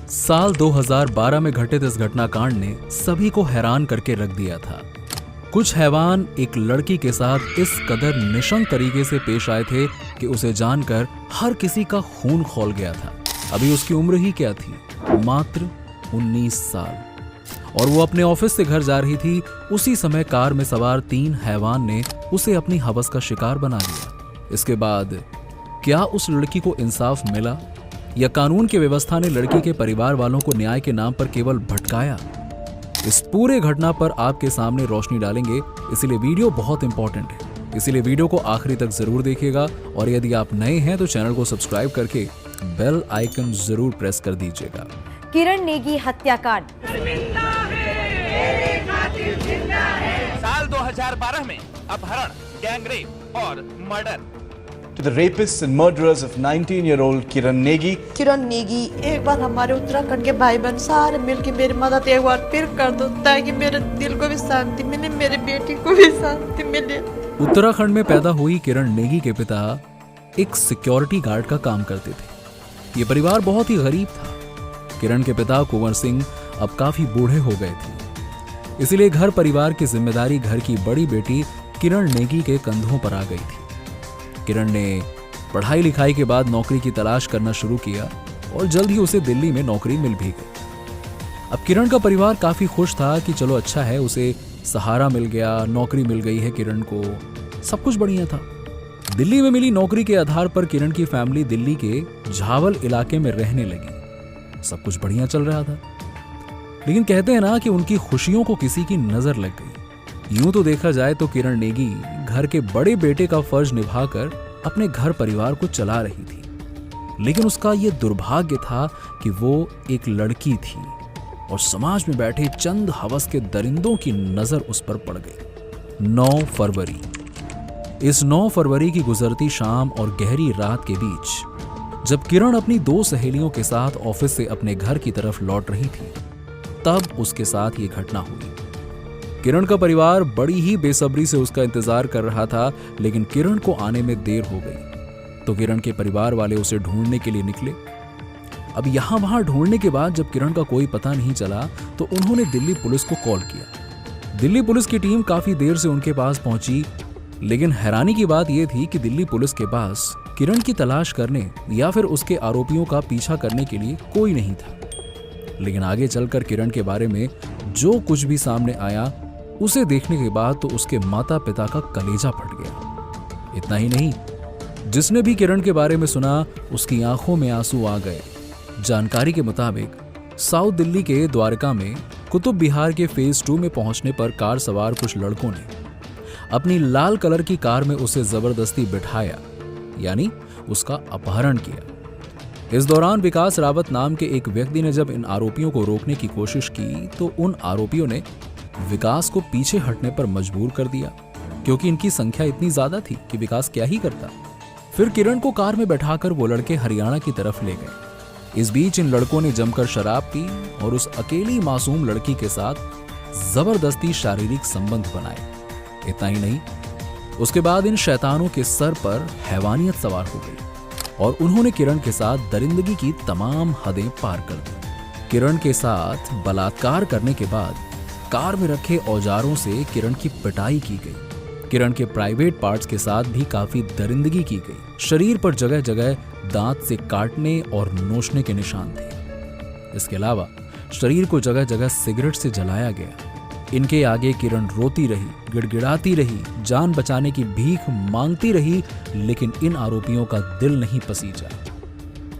साल 2012 में घटित इस घटनाकांड ने सभी को हैरान करके रख दिया था। कुछ हैवान एक लड़की के साथ इस कदर निशंक तरीके से पेश आए थे कि उसे जानकर हर किसी का खून खौल गया था। अभी उसकी उम्र ही क्या थी, मात्र 19 साल, और वो अपने ऑफिस से घर जा रही थी। उसी समय कार में सवार 3 हैवान ने उसे अपनी हवस का शिकार बना लिया। इसके बाद क्या उस लड़की को इंसाफ मिला या कानून की व्यवस्था ने लड़की के परिवार वालों को न्याय के नाम पर केवल भटकाया? इस पूरे घटना पर आपके सामने रोशनी डालेंगे, इसीलिए वीडियो बहुत इंपॉर्टेंट है। इसीलिए वीडियो को आखिरी तक जरूर देखिएगा, और यदि आप नए हैं तो चैनल को सब्सक्राइब करके बेल आइकन जरूर प्रेस कर दीजिएगा। किरण नेगी हत्याकांड। साल 2012 में अपहरण, गैंगरेप और murder. To the rapists and murderers of 19-year-old Kiran Negi. किरण नेगी, एक बार हमारे उत्तराखंड के भाई बहन सारे मिलकर मेरी मदद एक बार फिर कर दो, ताकि मेरे दिल को भी शांति मिले, मेरी बेटी को भी शांति मिले। उत्तराखंड में पैदा हुई किरण नेगी के पिता एक सिक्योरिटी गार्ड का काम करते थे। ये परिवार बहुत ही गरीब था। किरण के पिता कुंवर सिंह अब काफी बूढ़े हो गए थे, इसलिए घर परिवार की जिम्मेदारी घर की बड़ी बेटी किरण नेगी के कंधों पर आ गई थी। किरण ने पढ़ाई लिखाई के बाद नौकरी की तलाश करना शुरू किया और जल्द ही उसे दिल्ली में नौकरी मिल भी गई। अब किरण का परिवार काफी खुश था कि चलो अच्छा है, उसे सहारा मिल गया, नौकरी मिल गई है किरण को, सब कुछ बढ़िया था। दिल्ली में मिली नौकरी के आधार पर किरण की फैमिली दिल्ली के झावल इलाके में रहने लगी। सब कुछ बढ़िया चल रहा था, लेकिन कहते हैं ना कि उनकी खुशियों को किसी की नजर लग गई। यूं तो देखा जाए तो किरण नेगी घर के बड़े बेटे का फर्ज निभाकर अपने घर परिवार को चला रही थी, लेकिन उसका यह दुर्भाग्य था कि वो एक लड़की थी और समाज में बैठे चंद हवस के दरिंदों की नजर उस पर पड़ गई। 9 फरवरी। इस 9 फरवरी की गुजरती शाम और गहरी रात के बीच जब किरण अपनी 2 सहेलियों के साथ ऑफिस से अपने घर की तरफ लौट रही थी, तब उसके साथ ये घटना हुई। किरण का परिवार बड़ी ही बेसब्री से उसका इंतजार कर रहा था, लेकिन किरण को आने में देर हो गई तो किरण के परिवार वाले उसे ढूंढने के लिए निकले। अब यहां वहां ढूंढने के बाद जब किरण का कोई पता नहीं चला तो उन्होंने दिल्ली पुलिस को कॉल किया। दिल्ली पुलिस की टीम काफी देर से उनके पास पहुंची, लेकिन हैरानी की बात यह थी कि दिल्ली पुलिस के पास किरण की तलाश करने या फिर उसके आरोपियों का पीछा करने के लिए कोई नहीं था। लेकिन आगे चलकर किरण के बारे में जो कुछ भी सामने आया, उसे देखने के बाद तो उसके माता पिता का कलेजा फट गया। इतना ही नहीं, जिसने भी किरण के बारे में सुना उसकी आंखों में आंसू आ गए। जानकारी के मुताबिक साउथ दिल्ली के द्वारका में कुतुब विहार के फेज 2 में पहुंचने पर कार सवार कुछ लड़कों ने अपनी लाल कलर की कार में उसे जबरदस्ती बिठाया, यानी उसका अपहरण किया। इस दौरान विकास रावत नाम के एक व्यक्ति ने जब इन आरोपियों को रोकने की कोशिश की तो उन आरोपियों ने विकास को पीछे हटने पर मजबूर कर दिया, क्योंकि इनकी संख्या इतनी ज्यादा थी कि विकास क्या ही करता। फिर किरण को कार में बैठाकर वो लड़के हरियाणा की तरफ ले गए। इस बीच इन लड़कों ने जमकर शराब पी और उस अकेली मासूम लड़की के साथ जबरदस्ती शारीरिक संबंध बनाए। इतना ही नहीं, उसके बाद इन शैतानों के सर पर हैवानियत सवार हो गई और उन्होंने किरण के साथ दरिंदगी की तमाम हदें पार कर दी। किरण के साथ बलात्कार करने के बाद कार में रखे औजारों से किरण की पिटाई की गई। किरण के प्राइवेट पार्ट्स के साथ भी काफी दरिंदगी की गई। शरीर पर जगह जगह दांत से काटने और नोचने के निशान थे। इसके अलावा शरीर को जगह जगह सिगरेट से जलाया गया। इनके आगे किरण रोती रही, गिड़गिड़ाती रही, जान बचाने की भीख मांगती रही, लेकिन इन आरोपियों का दिल नहीं पसीजा।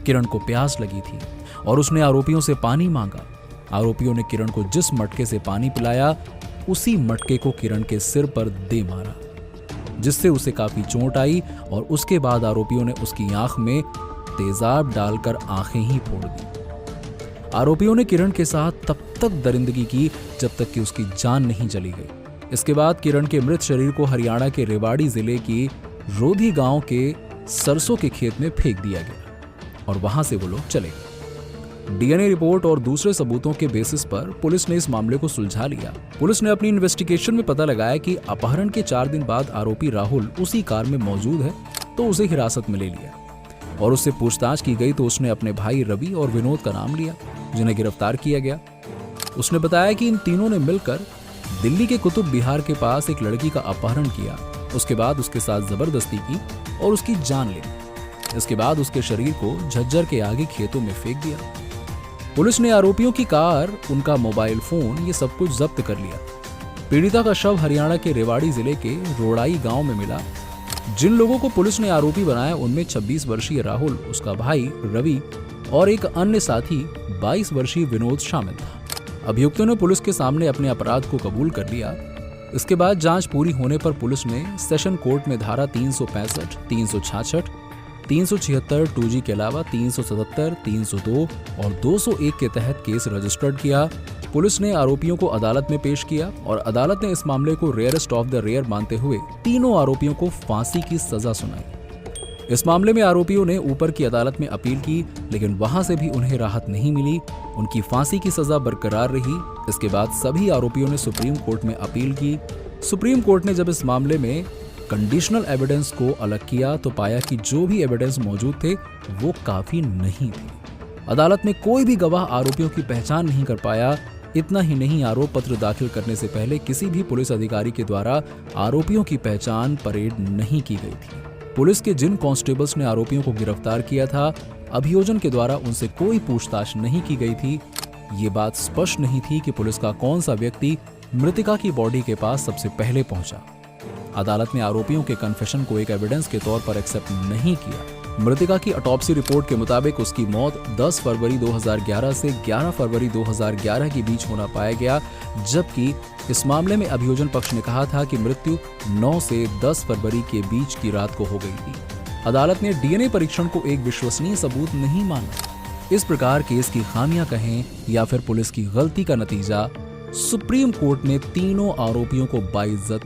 किरण को प्यास लगी थी और उसने आरोपियों से पानी मांगा। आरोपियों ने किरण को जिस मटके से पानी पिलाया, उसी मटके को किरण के सिर पर दे मारा, जिससे उसे काफी चोट आई और उसके बाद आरोपियों ने उसकी आंख में तेजाब डालकर आंखें ही फोड़ दी। आरोपियों ने किरण के साथ तब तक दरिंदगी की जब तक कि उसकी जान नहीं चली गई। इसके बाद किरण के मृत शरीर को हरियाणा के रेवाड़ी जिले की रोधी गांव के सरसों के खेत में फेंक दिया गया और वहां से वो लोग चले गए। डीएनए रिपोर्ट और दूसरे सबूतों के बेसिस पर पुलिस ने इस मामले को सुलझा लिया। पुलिस ने अपनी इन्वेस्टिगेशन में पता लगाया कि अपहरण के 4 दिन बाद आरोपी राहुल उसी कार में मौजूद है, तो उसे हिरासत में ले लिया। और उससे पूछताछ की गई तो उसने अपने भाई रवि और विनोद का नाम लिया, जिन्हें गिरफ्तार किया गया। उसने बताया कि इन तीनों ने मिलकर दिल्ली के कुतुब बिहार के पास एक लड़की का अपहरण किया, उसके बाद उसके साथ जबरदस्ती की और उसकी जान ले ली। इसके बाद उसके शरीर को झज्जर के आगे खेतों में फेंक दिया। पुलिस ने आरोपियों की कार, उनका मोबाइल फोन, ये सब कुछ जब्त कर लिया। पीड़िता का शव हरियाणा के रेवाड़ी जिले के रोड़ाई गांव में मिला। जिन लोगों को पुलिस ने आरोपी बनाया उनमें 26 वर्षीय राहुल, उसका भाई रवि और एक अन्य साथी 22 वर्षीय विनोद शामिल था। अभियुक्तों ने पुलिस के सामने अपने अपराध को कबूल कर लिया। इसके बाद जांच पूरी होने पर पुलिस ने सेशन कोर्ट में धारा 365, 366, 376 2G के अलावा 377, 302 और 201 के तहत केस रजिस्टर्ड किया। पुलिस ने आरोपियों को अदालत में पेश किया और अदालत ने इस मामले को रेयरेस्ट ऑफ द रेयर मानते हुए तीनों आरोपियों को फांसी की सजा सुनाई। इस मामले में आरोपियों ने ऊपर की अदालत में अपील की, लेकिन वहां से भी उन्हें राहत नहीं मिली। उनकी फांसी की सजा बरकरार रही। इसके बाद सभी आरोपियों ने सुप्रीम कोर्ट में अपील की। सुप्रीम कोर्ट ने जब इस मामले में कंडीशनल एविडेंस को अलग किया तो पाया कि जो भी एविडेंस मौजूद थे वो काफी नहीं थे। अदालत में कोई भी गवाह आरोपियों की पहचान नहीं कर पाया। इतना ही नहीं, आरोप पत्र दाखिल करने से पहले किसी भी पुलिस अधिकारी के द्वारा आरोपियों की पहचान परेड नहीं की गई थी। पुलिस के जिन कांस्टेबल्स ने आरोपियों को गिरफ्तार किया था, अभियोजन के द्वारा उनसे कोई पूछताछ नहीं की गई थी। ये बात स्पष्ट नहीं थी कि पुलिस का कौन सा व्यक्ति मृतिका की बॉडी के पास सबसे पहले पहुंचा। अदालत ने आरोपियों के कन्फेशन को एक एविडेंस के तौर पर एक्सेप्ट नहीं किया। मृतिका की ऑटोप्सी रिपोर्ट के मुताबिक उसकी मौत 10 फरवरी 2011 से 11 फरवरी 2011 के बीच होना पाया गया, जबकि इस मामले में अभियोजन पक्ष ने कहा था कि मृत्यु 9 से 10 फरवरी के बीच की रात को हो गई थी। अदालत ने डीएनए परीक्षण को एक विश्वसनीय सबूत नहीं माना। इस प्रकार केस की खामियां कहें या फिर पुलिस की गलती का नतीजा, सुप्रीम कोर्ट ने तीनों आरोपियों को बाइज्जत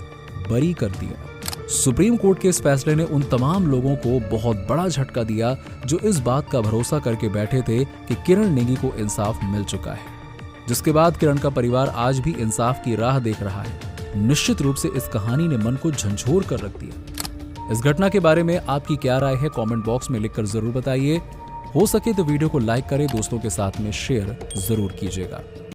बरी कर दिया। सुप्रीम कोर्ट के इस फैसले ने उन तमाम लोगों को बहुत बड़ा झटका दिया जो इस बात का भरोसा करके बैठे थे कि किरण नेगी को इंसाफ मिल चुका है, जिसके बाद किरण का परिवार आज भी इंसाफ की राह देख रहा है। निश्चित रूप से इस कहानी ने मन को झंझोर कर रख दिया। इस घटना के बारे में आपकी क्या राय है, कमेंट बॉक्स में लिखकर जरूर बताइए। हो सके तो वीडियो को लाइक करें, दोस्तों के साथ में शेयर जरूर कीजिएगा।